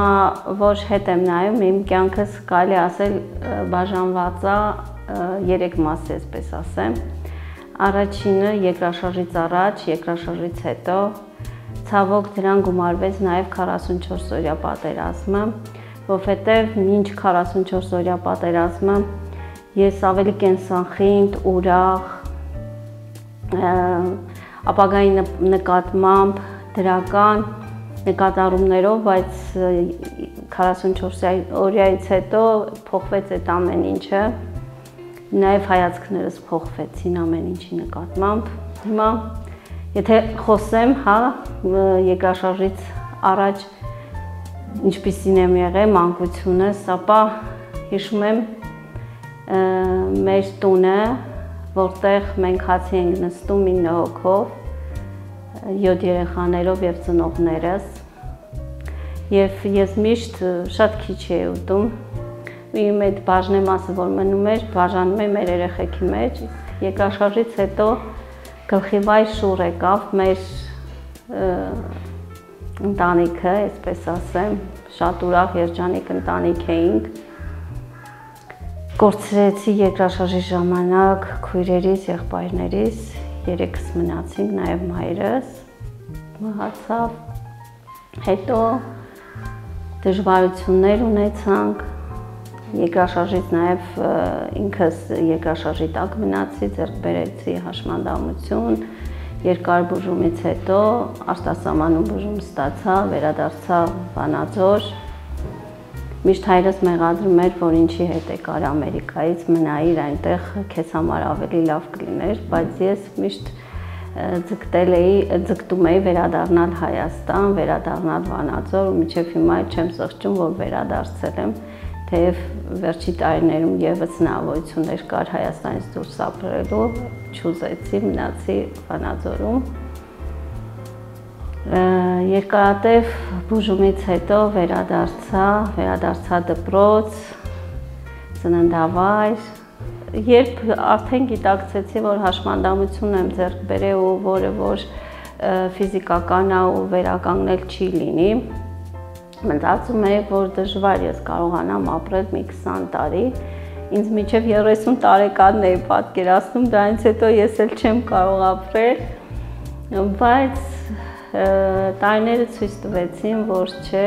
Հիմա որ հետ եմ նայում, իմ կյանքս կարելի ասել բաժանված է 3 մասի, այսպես ասեմ։ Առաջինը երկրաշարժից առաջ, երկրաշարժից հետո, ցավոք դրան գումարվեց նաև 44-օրյա պատերազմը, որովհետև մինչ 44-օրյա պատերազմը ես ավելի կենսախինդ, ուրախ, ապագայի նկատմամբ դրական նկատառումներով, բայց 44 օրյայից հետո փոխվեց այդ ամեն ինչը, նաև հայացքներս փոխվեցին ամեն ինչի նկատմամբ։ Հիմա եթե խոսեմ, երկրաշարժից առաջ ինչպիսին եմ եղել մանկությունս, ապա հիշում եմ մեր տունը, որտեղ մենք հացի ենք նստում 9 հոգով, 7 երեխաներով եւ ծնողներս, եւ ես միշտ շատ քիչ էի ուտում, իմ այդ բաժնեմասը, որ մնում էր, բաժանում եմ մեր երեխեքի մեջ, երկրաշարժից հետո գլխիվայր շուռ եկավ մեր ընտանիքը, այսպես ասեմ, շատ ուրախ երջանիկ ընտանիք էինք, կորցրեցի երկրաշարժի ժամանակ քույրերիս, եղբայրներիս, 3-ս մնացինք, նաև մայրս մահացավ, հետո դժվարություններ ունեցանք, երկրաշարժից նաև ինքս երկրաշարժի տակ մնացի, ձեռք բերեցի հաշմանդամություն, երկար բուժումից հետո արտասահմանում բուժում ստացա, վերադարձա Վանաձոր, միշտ հայրս մեղադրում էր, որ ինչի հետ եկար Ամերիկայից, մնայիր այնտեղ, քեզ համար ավելի լավ կլիներ, բայց ես միշտ ձգտում էի վերադառնալ Հայաստան, վերադառնալ Վանաձոր, ու մինչև հիմա չեմ զղջում, որ վերադարձել եմ, թեև վերջի տարիներում ևս հնարավորություններ կար Հայաստանից դուրս ապրելու, չուզեցի, մնացի Վանաձորում։ Երկարատև բուժումից հետո վերադարձա դպրոց, ծննդավայր, երբ արդեն գիտակցեցի, որ հաշմանդամություն եմ ձեռք բերել ու որը որ ֆիզիկական է ու վերականգնել չի լինի, մտածում էի, որ դժվար ես կարողանամ ապրել մի 20 տարի, ինձ մինչև 30 տարեկանն էի պատկերացնում, դրանից հետո ես էլ չեմ կարող ապրել, բայց տարիները ցույց տվեցին, որ չէ,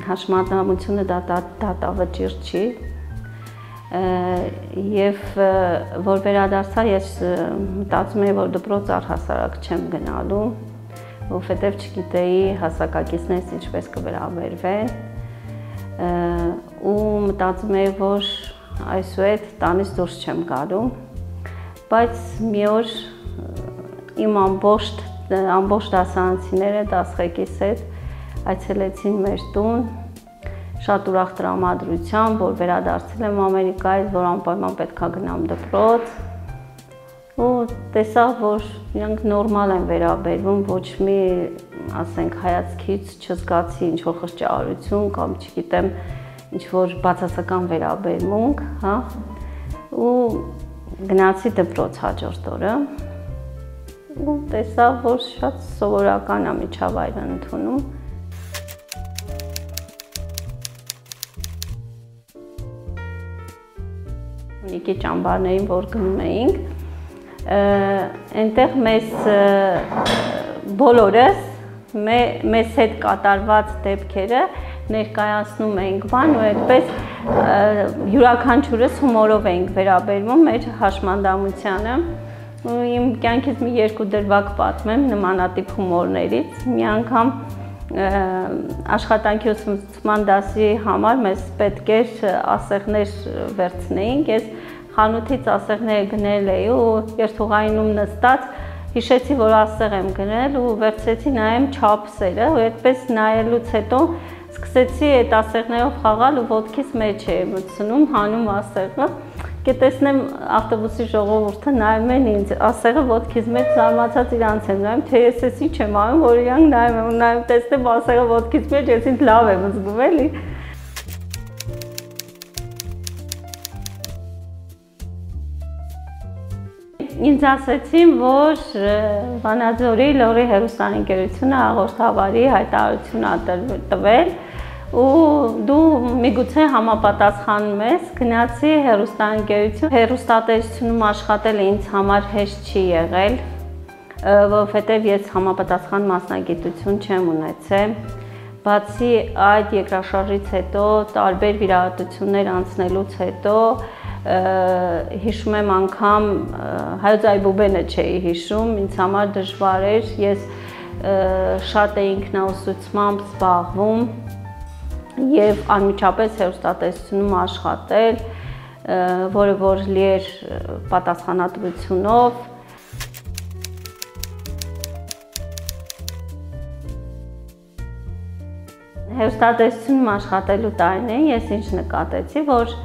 հաշմանդամությունը դատավճիռ չի, եւ որ վերադարձա, ես մտածում էի, որ դպրոց առհասարակ չեմ գնալու, որովհետև չգիտեի հասակակիցներս ինչպես կվերաբերվեն, ու մտածում էի, որ այսուհետ տանից դուրս չեմ գալու, բայց մի օր իմ ամբողջ դասարանցիները դասղեկիս հետ այցելեցին մեր տուն, շատ ուրախ տրամադրությամբ, որ վերադարձել եմ Ամերիկայից, որ անպայման պետք է գնամ դպրոց, ու տեսա, որ իրանք նորմալ են վերաբերվում, ոչ մի, ասենք, հայացքից չզգացի ինչ-որ խղճահարություն կամ չգիտեմ, ինչ-որ բացասական վերաբերմունք, ու գնացի դպրոց հաջորդ օրը, ու տեսա, որ շատ սովորական է միջավայրը ընդունում։ Նիկի ճամբարներին, որ գնում էինք, այնտեղ մեզ բոլորս մեզ հետ կատարված դեպքերը ներկայացնում էինք բան ու այդպես յուրաքանչյուրս հումորով էինք վերաբերվում մեր հաշմանդամությանը ու իմ կյանքից մի 2 դրվագ պատմեմ նմանատիպ հումորներից, մի անգամ աշխատանքի ուսուցման դասի համար մեզ պետք էր ասեղներ վերցնեինք, ես խանութից ասեղները գնել էի ու երթուղայինում նստած հիշեցի, որ ասեղ եմ գնել ու վերցրեցի նայեմ չափսերը ու այդպես նայելուց հետո սկսեցի այդ ասեղներով խաղալ ու ոտքիս մեջ էի մտցնում, հանում ասեղը, կտեսնեմ ավտոբուսի ժողովուրդը նայում են ինձ, ասեղը ոտքիս մեջ զարմացած իրանց եմ նայում, թե ես էս ինչ եմ անում, որ իրանք նայում, տեսնեմ ասեղը ոտքիս մեջ, ես ինձ լավ եմ զգում էլի։ ինձ ասեցին, որ Վանաձորի լորի հեռուստաընկերությունը հաղորդավարի հայտարարություն ա տվել ու դու միգուցե համապատասխանում ես, գնացի հեռուստաընկերություն, հեռուստատեսությունում աշխատելը ինձ համար հեշտ չի եղել, որովհետև ես համապատասխան մասնագիտություն չեմ ունեցել, բացի այդ երկրաշարժից հետո տարբեր վիրահատություններ անցնելուց հետո հիշում եմ անգամ Հայոց Այբուբենը չէի հիշում, ինձ համար դժվար էր, ես շատ էի ինքնաուսուցմամբ զբաղվում և անմիջապես հեռուստատեսությունում աշխատել, որը որ լի էր պատասխանատվությունով։ Հեռուստատեսությունում աշխատելու տարիներին ես ինչ նկատեցի, որ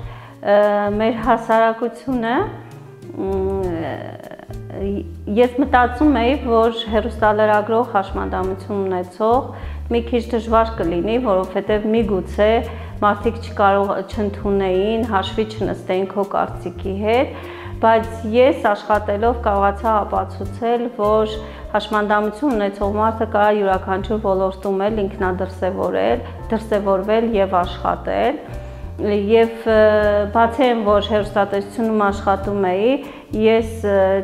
մեր հասարակությունը, ես մտածում էի, որ հեռուստալրագրող հաշմանդամություն ունեցող մի քիչ դժվար կլինի, որովհետև միգուցե մարդիկ չընդունեին, հաշվի չնստեին քո կարծիքի հետ, բայց ես աշխատելով կարողացա ապացուցել, որ հաշմանդամություն ունեցող մարդը կարող է յուրաքանչյուր ոլորտում էլ դրսևորվել և աշխատել, և բացի այն, որ հեռուստատեսությունում աշխատում էի, ես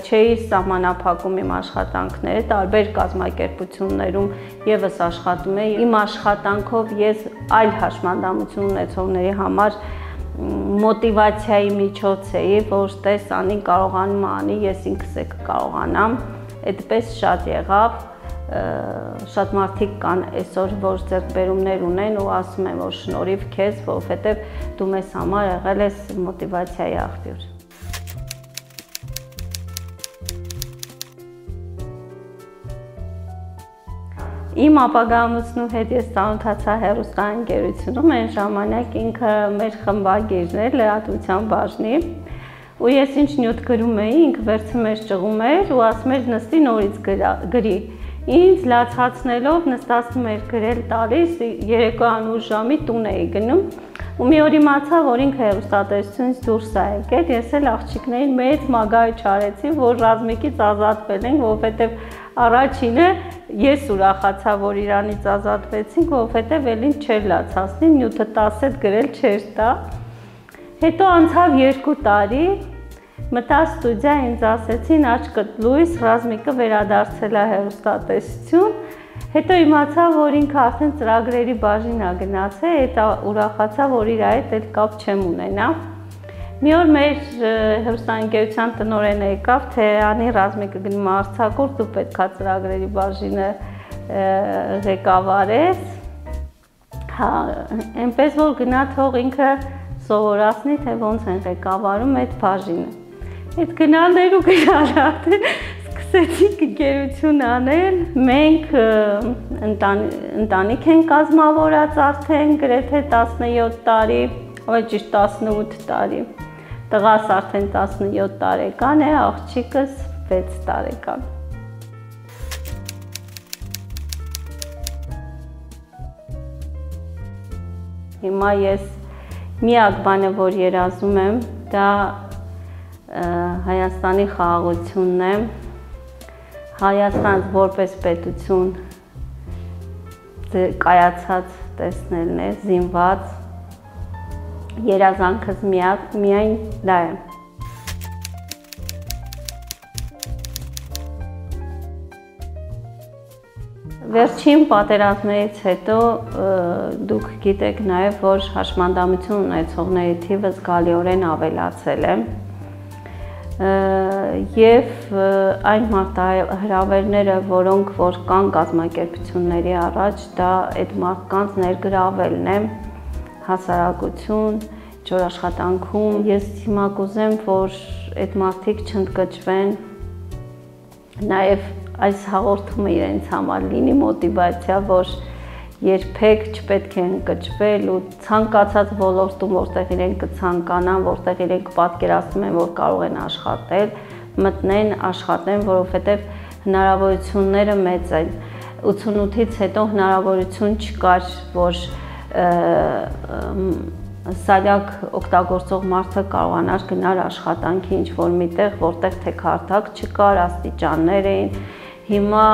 չէի սահմանափակում իմ աշխատանքները, տարբեր կազմակերպություններում ևս աշխատում էի, իմ աշխատանքով ես այլ հաշմանդամություն ունեցողների համար մոտիվացիայի միջոց էի, որ տես անին կարողանում անի, ես ինքս է կկարողանամ, այդպես շատ եղավ, շատ մարդիկ կան այսօր, որ ձեռքբերումներ ունեն ու ասում են, որ շնորհիվ քեզ, որովհետև դու մեզ համար եղել ես մոտիվացիայի աղբյուր։ Իմ ապագայությունու հետ ես ծանոթացա հեռուստաընկերությունում, այն ժամանակ ինքը մեր խմբագիրն էր, լրատվության բաժնի, ու ես ինչ նյութ գրում էի, ինքը վերցում էր ճղում էր ու ասում էր նստի նորից գրի։ Ինձ լացացնելով նստացնում էր գրել տալիս, երեկոյան 8 ժամի տուն էի գնում, ու մի օր իմացա, որ ինքը հեռուստատեսությունից դուրս ա եկել, ես էլ աղջիկներին մեծ մագարիչ արեցի, որ ռազմիկից ազատվել ենք, որովհետև առաջինը ես ուրախացա, որ իրանից ազատվեցինք, որովհետև էլին չէր լացացնի, նյութը 10 հետ գրել չէր տա։ Հետո անցավ 2 տարի, մտա ստուդիա, ինձ ասեցին աչքդ լույս, ռազմիկը վերադարձել է հեռուստատեսություն, հետո իմացա, որ ինքը արդեն ծրագրերի բաժին ա գնացել, հետո ուրախացա, որ իր հետ էլ կապ չեմ ունենա։ Մի օր մեր հեռուստաընկերության տնօրենը եկավ, թե անի ռազմիկը գնում է արձակուրդ, դու պետք է ծրագրերի բաժինը ղեկավարես։ Հա, այնպես որ գնա թող ինքը սովորացնի, թե ոնց են ղեկավարում այդ բաժինը։ Այդ գնալներ ու գնալներ սկսեցինք ընկերություն անել, մենք ընտանիք են կազմավորած արդեն գրեթե 17 տարի, ավելի ճիշտ 18 տարի, տղաս արդեն 17 տարեկան է, աղջիկս 6 տարեկան։ Հիմա ես միակ բանը, որ երազում եմ, դա Հայաստանի խաղաղությունն է, Հայաստան որպես պետություն կայացած տեսնելն է, զինված, երազանքս միայն դա է։ Վերջին պատերազմներից հետո դուք գիտեք նաև, որ հաշմանդամություն ունեցողների թիվը զգալիորեն ավելացել է և այն մարտահրավերները, որոնք որ կան կազմակերպությունների առաջ, դա այդ մարդկանց ներգրավելն է, հասարակություն, ջոր աշխատանքում։ Ես հիմա կուզեմ, որ այդ մարդիկ չընդգճվեն, նաև այս հաղորդումը իրենց համար լինի մոտիվացիա, որ երբեք չպետք է ընկճվել ու ցանկացած ոլորտում, որտեղ իրենք կցանկանան, որտեղ իրենք պատկերացնում են, որ կարող են աշխատել, մտնեն, աշխատեն, որովհետև հնարավորությունները մեծ են։ 88-ից հետո հնարավորություն չկար, որ սալյակ օգտագործող մարդը կարողանար գնալ աշխատանքի ինչ-որ միտեղ, որտեղ թե քարտակ չկար, աստիճաններ էին։ Հիմա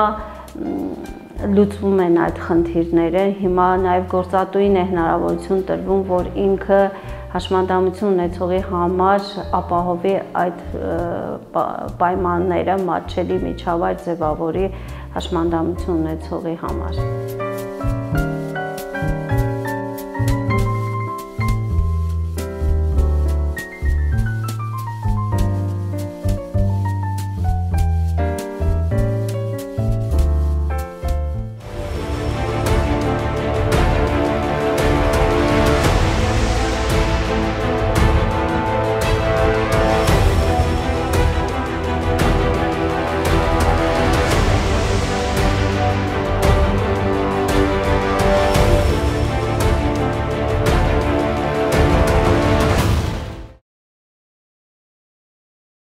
լուծվում են այդ խնդիրները, հիմա նաև գործատուին է հնարավորություն տրվում, որ ինքը հաշմանդամություն ունեցողի համար ապահովի այդ պայմանները, մատչելի միջավայր ձևավորի հաշմանդամություն ունեցողի համար։